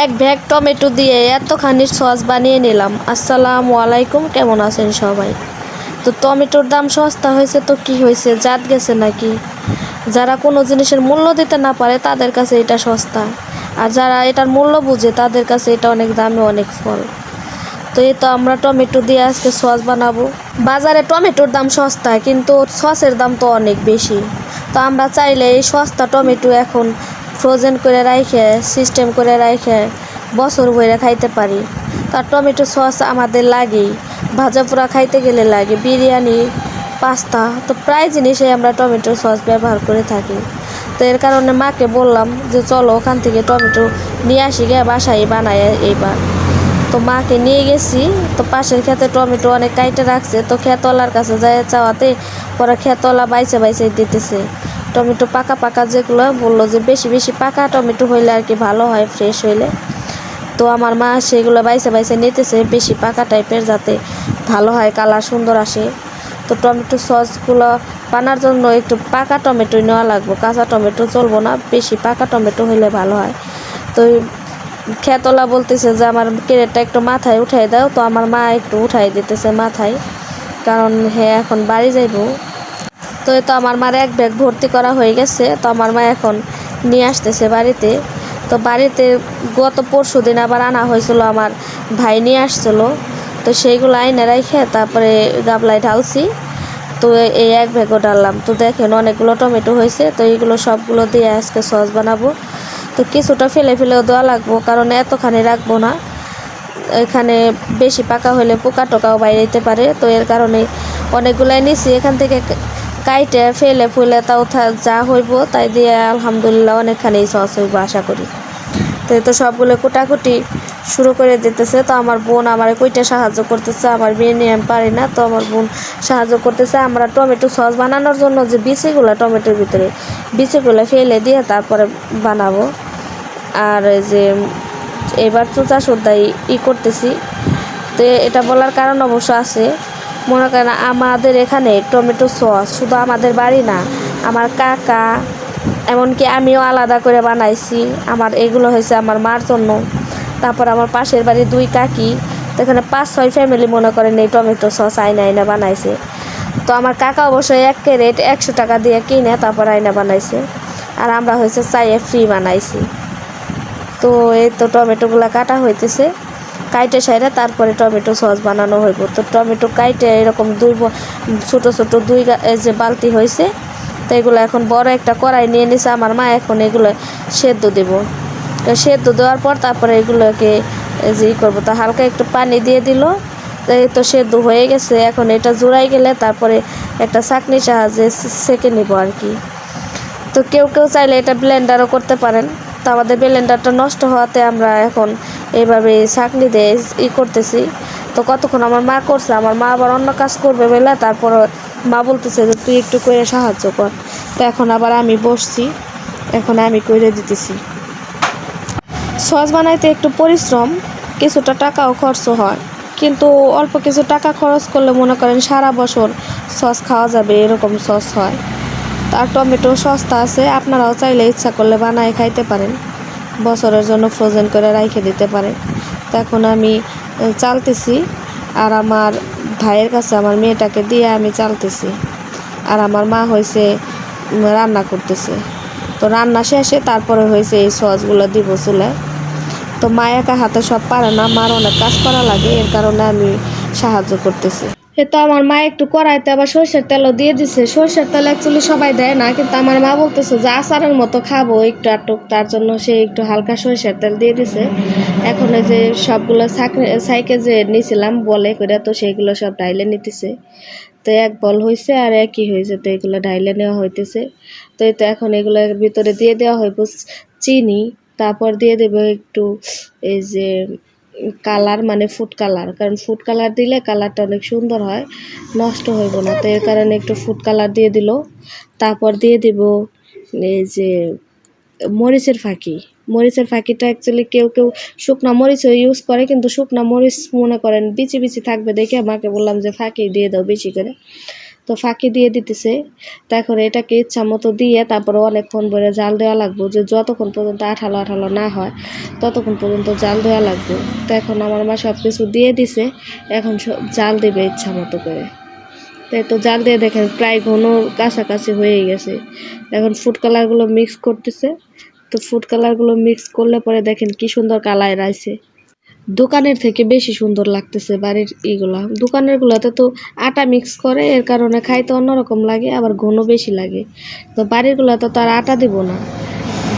এক bag tomato দিয়ে এতখানি সস বানিয়ে নিলাম। আসসালামু আলাইকুম, কেমন আছেন সবাই? তো টমেটোর দাম সস্তা হয়েছে তো কি হয়েছে, জাত গেছে নাকি? যারা কোনো জিনিসের মূল্য দিতে না পারে তাদের কাছে এটা সস্তা, আর যারা এটার মূল্য বুঝে তাদের কাছে এটা অনেক দামে অনেক ফল। তো এই তো আমরা টমেটো দিয়ে আজকে সস বানাবো। বাজারে টমেটোর দাম সস্তা, কিন্তু সসের দাম তো অনেক বেশি। তো আমরা চাইলে এই সস্তা টমেটো এখন ফ্রোজেন করে রাখে, সিস্টেম করে রাখে বছর ভরে খাইতে পারি। তার টমেটো সস আমাদের লাগেই, ভাজা পোড়া খাইতে গেলে লাগে, বিরিয়ানি, পাস্তা, তো প্রায় জিনিসে আমরা টমেটো সস ব্যবহার করে থাকি। তো এর কারণে মাকে বললাম যে চলো ওখান থেকে টমেটো নিয়ে আসি গে, বাসায় বানায় এইবার। তো মাকে নিয়ে গেছি। তো পাশের ক্ষেতে টমেটো অনেক কাইটে রাখছে, তো ক্ষেতওয়ালার কাছে যায় চাওয়াতে পরে ক্ষেতওয়ালা বাইছে বাইছে দিতেছে টমেটো। পাকা পাকা যেগুলো বললো যে বেশি বেশি পাকা টমেটো হইলে আর কি ভালো হয়, ফ্রেশ হইলে। তো আমার মা সেগুলো বাইছে বাইছে নিতেছে বেশি পাকা টাইপের, যাতে ভালো হয়, কালার সুন্দর আসে। তো টমেটো সসগুলো বানার জন্য একটু পাকা টমেটোই নেওয়া লাগবে, কাঁচা টমেটো চলবো না, বেশি পাকা টমেটো হইলে ভালো হয়। তো খেতলা বলতেছে যে আমার ক্যারেটটা একটু মাথায় উঠাই দাও। তো আমার মা একটু উঠাই দিতেছে মাথায়, কারণ হ্যাঁ এখন বাড়ি যাইব। তো এই তো আমার মার এক ব্যাগ ভর্তি করা হয়ে গেছে। তো আমার মা এখন নিয়ে আসতেছে বাড়িতে। তো বাড়িতে গত পরশু দিন আবার আনা হয়েছিল, আমার ভাই নিয়ে আসছিলো। তো সেইগুলো আইনে রাখে তারপরে গাবলায় ঢালছি। তো এই এক ব্যাগও ডাললাম। তো দেখেন অনেকগুলো টমেটো হয়েছে। তো এইগুলো সবগুলো দিয়ে আজকে সস বানাবো। তো কিছুটা ফেলে ফেলেও দেওয়া লাগবো, কারণ এতখানি রাখবো না, এখানে বেশি পাকা হলে পোকা টোকাও বাইরে পারে। তো এর কারণে অনেকগুলাই নিছি, এখান থেকে কাইটে ফেলে ফুলে তাও যা হইব তাই দিয়ে আলহামদুলিল্লাহ অনেকখানি সস হইব আশা করি। তো সবগুলো কুটাকুটি শুরু করে দিতেছে। তো আমার বোন আমার কইটা সাহায্য করতেছে, আমার মেয়ে নিয়ে আমি পারি না, তো আমার বোন সাহায্য করতেছে। আমরা টমেটো সস বানানোর জন্য যে বিচিগুলো টমেটোর ভিতরে, বিচিগুলো ফেলে দিয়ে তারপরে বানাবো। আর যে এবার চোচা সুদ্দাই করতেছি। তো এটা বলার কারণ অবশ্য আছে। মনে করেন আমাদের এখানে টমেটো সস শুধু আমাদের বাড়ি না, আমার কাকা, এমনকি আমিও আলাদা করে বানাইছি। আমার এগুলো হয়েছে আমার মার জন্য, তারপর আমার পাশের বাড়ি দুই কাকি, তো এখানে 5-6 ফ্যামিলি মনে করেন এই টমেটো সস আইনা আইনা বানাইছে। তো আমার কাকা অবশ্যই 1 ক্যারেট 100 টাকা দিয়ে কিনে তারপর আইনা বানাইছে, আর আমরা হয়েছে চাইয়ে ফ্রি বানাইছি। তো এই তো টমেটোগুলো কাটা হইতেছে, কাইটে সাইডে তারপরে টমেটো সস বানানো হইব। তো টমেটো কাইটে এরকম ছোটো ছোটো যে বালতি হয়েছে। তো এগুলো এখন বড় একটা কড়াই নিয়ে নিছে আমার মা, এখন এগুলো সেদ্ধ দেব। সেদ্ধ দেওয়ার পর তারপরে এগুলোকে যে করবো, তো হালকা একটু পানি দিয়ে দিল। এই তো সেদ্ধ হয়ে গেছে, এখন এটা জোড়াই গেলে তারপরে একটা ছাঁকনির সাহায্যে সেঁকে নিব আর কি। তো কেউ কেউ চাইলে এটা ব্লেন্ডারও করতে পারেন। তো আমাদের ব্লেন্ডারটা নষ্ট হওয়াতে আমরা এখন এইভাবে ছাঁকনি দিয়ে করতেছি। তো কতক্ষণ আমার মা করছে, আমার মা আবার অন্য কাজ করবে বলে তারপর মা বলতেছে যে তুই একটু করে সাহায্য কর। তো এখন আবার আমি বসছি, এখন আমি করে দিতেছি। সস বানাইতে একটু পরিশ্রম, কিছুটা টাকাও খরচ হয়, কিন্তু অল্প কিছু টাকা খরচ করলে মনে করেন সারা বছর সস খাওয়া যাবে, এরকম সস হয়। আর টমেটো সস্তা আছে, আপনারাও চাইলে ইচ্ছা করলে বানায় খাইতে পারেন, বছরের জন্য ফ্রোজেন করে রাইখে দিতে পারেন। তো এখন আমি চালতেছি, আর আমার ভাইয়ের কাছে আমার মেয়েটাকে দিয়ে আমি চালতেছি, আর আমার মা হয়েছে রান্না করতেছে। তো রান্না শেষে তারপরে হয়েছে এই সসগুলো দিব চুলায়। তো মা একা হাতে সব পারে না, মার অনেক কাজ করা লাগে, এর কারণে আমি সাহায্য করতেছি। তো আমার মা একটু কড়াইতে আবার সরষের তেলও দিয়ে দিছে। সরষের তেল অ্যাকচুয়ালি সবাই দেয় না, কিন্তু আমার মা বলতেছে যে আচারের মতো খাবো একটু আটুক, তার জন্য সে একটু হালকা সরষের তেল দিয়ে দিছে। এখন এই যে সবগুলো সাইকে যে নিয়েছিলাম বলে করে, তো সেইগুলো সব ডাইলে নিতেছে। তো এক বল হয়েছে আর একই হয়েছে, তো এগুলো ডাইলে নেওয়া হইতেছে। তো এই তো এখন এগুলোর ভিতরে দিয়ে দেওয়া হইব চিনি, তারপর দিয়ে দেবো একটু এই যে কালার, মানে ফুড কালার, কারণ ফুড কালার দিলে কালারটা অনেক সুন্দর হয়, নষ্ট হইব না। তো এর কারণে একটু ফুড কালার দিয়ে দিল। তারপর দিয়ে দিব এই যে মরিচের ফাঁকি। মরিচের ফাঁকিটা অ্যাকচুয়ালি কেউ কেউ শুকনা মরিচও ইউজ করে, কিন্তু শুকনা মরিচ মনে করেন বিচি বিচি থাকবে দেখে আমাকে বললাম যে ফাঁকি দিয়ে দাও বেশি করে। তো ফাঁকি দিয়ে দিতেছে। তো এখন এটাকে ইচ্ছা মতো দিয়ে তারপরে অনেকক্ষণ ধরে জাল দেওয়া লাগবে, যে যতক্ষণ পর্যন্ত আঠালো আঠালো না হয় ততক্ষণ পর্যন্ত জাল দেওয়া লাগবে। তো এখন আমার মা সব কিছু দিয়ে দিছে, এখন জাল দেবে ইচ্ছা মতো করে। তাই তো জাল দিয়ে দেখেন প্রায় ঘন কাছাকাছি হয়ে গেছে। এখন ফুড কালারগুলো মিক্স করতেছে। তো ফুড কালারগুলো মিক্স করলে পরে দেখেন কি সুন্দর কালার আসছে। দোকানের থেকে বেশি সুন্দর লাগতেছে বাড়ির ইগুলা। দোকানের গুলাতে তো আটা মিক্স করে, এর কারণে খাইতে অন্যরকম লাগে, আবার ঘন বেশি লাগে। তো বাড়ির গুলাতে তো আর আটা দিব না।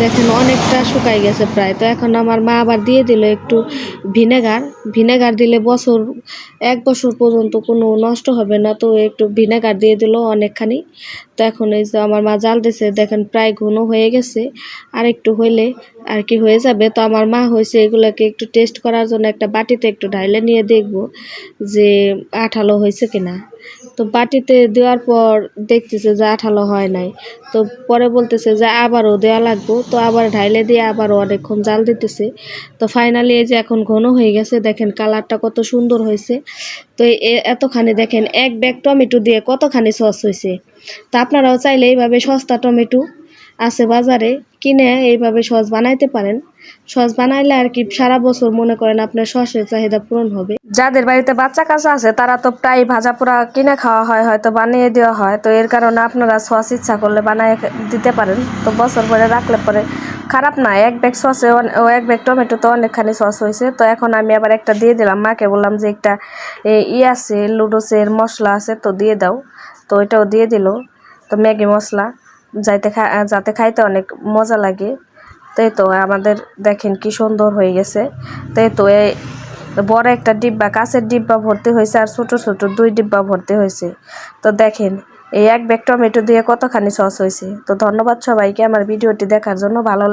দেখেন অনেকটা শুকাই গেছে প্রায়। তো এখন আমার মা আবার দিয়ে দিল একটু ভিনেগার দিলে 1 বছর পর্যন্ত কোনো নষ্ট হবে না। তো একটু ভিনেগার দিয়ে দিল অনেকখানি। তো এখন এই যে আমার মা জাল দিছে, দেখেন প্রায় ঘন হয়ে গেছে, আর একটু হইলে আর কি হয়ে যাবে। তো আমার মা হয়েছে এগুলোকে একটু টেস্ট করার জন্য একটা বাটিতে একটু ঢাইলে নিয়ে দেখব যে আঠালো হয়েছে কিনা। তো বাটিতে দেওয়ার পর দেখতেছে যে আঠালো হয় নাই। তো পরে বলতেছে যে আবারও দেওয়া লাগবো। তো আবার ঢাইলে দিয়ে আবারও অনেকক্ষণ জাল দিতেছে। তো ফাইনালি এই যে এখন ঘন হয়ে গেছে, দেখেন কালারটা কত সুন্দর হয়েছে। তো এতখানি দেখেন 1 ব্যাগ টমেটো দিয়ে কতখানি সস হয়েছে। তো আপনারাও চাইলে এইভাবে সস্তা টমেটো আছে বাজারে, কিনে এইভাবে সস বানাইতে পারেন। সস বানাইলে আর কি সারা বছর মনে করেন আপনার সসের চাহিদা পূরণ হবে। যাদের বাড়িতে বাচ্চা কাচ্চা আছে তারা তো প্রায় ভাজা পোড়া কিনে খাওয়া হয়, হয়তো বানিয়ে দেওয়া হয়। তো এর কারণে আপনারা সস ইচ্ছা করলে বানিয়ে দিতে পারেন। তো বছর পরে রাখলে পরে খারাপ না। 1 ব্যাগ সসে 1 ব্যাগ টমেটো তো অনেকখানি সস হয়েছে। তো এখন আমি আবার একটা দিয়ে দিলাম। মাকে বললাম যে একটা আছে লুডোসের মশলা আছে, তো দিয়ে দাও। তো ওইটাও দিয়ে দিল। তো ম্যাগি মশলা যাতে খাইতে অনেক মজা লাগে। তাই তো আমাদের দেখেন কি সুন্দর হয়ে গেছে। তাই তো এই বড় একটা ডিব্বা, কাঁচের ডিব্বা ভর্তি হয়েছে, আর ছোট ছোট 2 ডিব্বা ভর্তি হয়েছে। তো দেখেন এই 1 ব্যাগ টমেটো দিয়ে কতখানি সস হয়েছে। তো ধন্যবাদ সবাইকে আমার ভিডিওটি দেখার জন্য। ভালো